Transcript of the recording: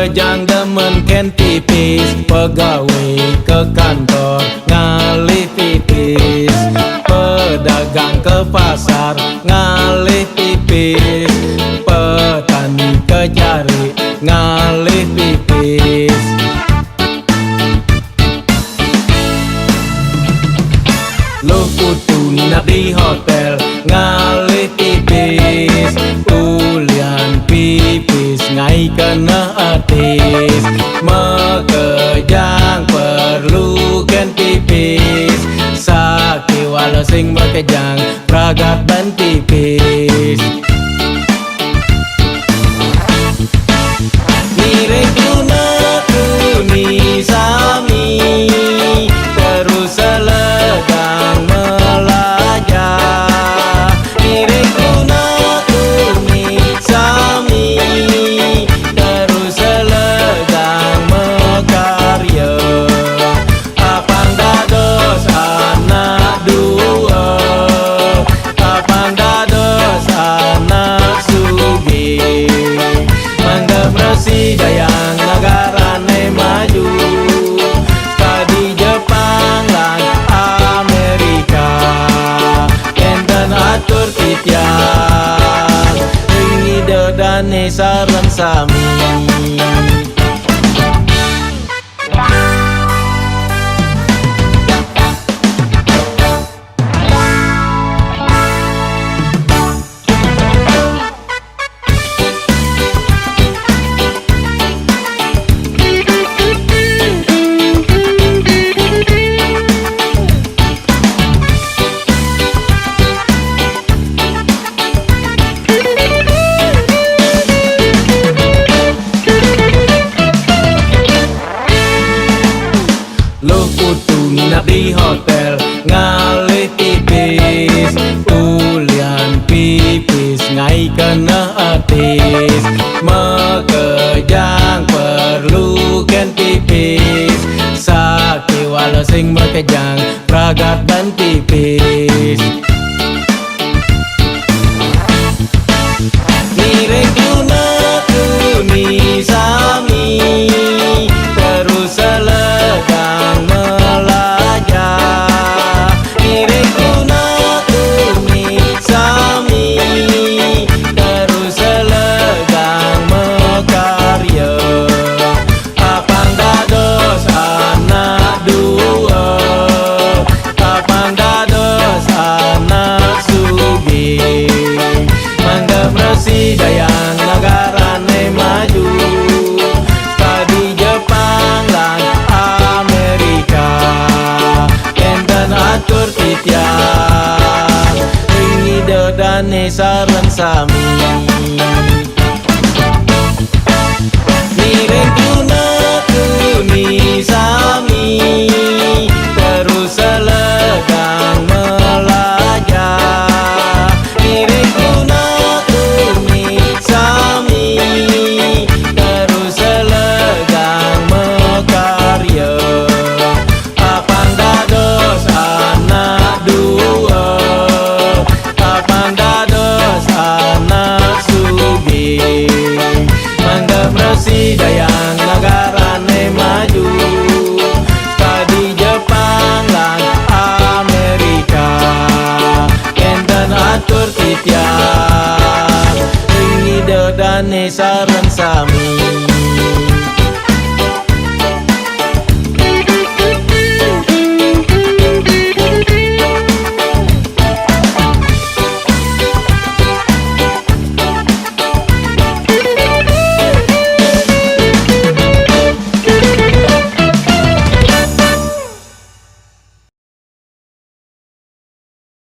kejang demen ken tipis, pegawai ke kantor ngalih pipis, pedagang ke pasar ngalih pipis, petani ke jari ngalih pipis. Lu kudu nginap di hotel ngalih pipis, ulian pipis ngai kena atis, mekejang perlu ken pipis, sakit walau sing mekejang ragat dan tipis. Mirip tuna tuni sami terus selegang melajah, mirip tuna tuni sami terus selegang mekarya, apang dados anak dua, apang dados anak sugih, mangga resi dayang negarane maju, di Jepang lan Amerika, enten atur titian, ini dodane sareng sami. Lu kudu nginap di hotel ngalih tipis, ulian pipis ngai kena atis, mekejang perlu ken pipis, sakit walau sing mekejang ragat dan tipis. Mirip tuna tuni sami terus selegang melajah, mirip tuna tuni sami terus selegang mekarya, apang dados anak dua, apang dados anak sugih, mangga resi dayang negarane maju, di Jepang lan Amerika, enten atur titian, ini dodane sareng sami. Mirip tuna tuni sami terus selegang melajah, mirip tuna tuni sami terus selegang mekarya, apang dados anak dua, apang dados anak sugih, mangga resi dayang negarane maju, di Jepang lan Amerika, enten atur titian, ini dodane sareng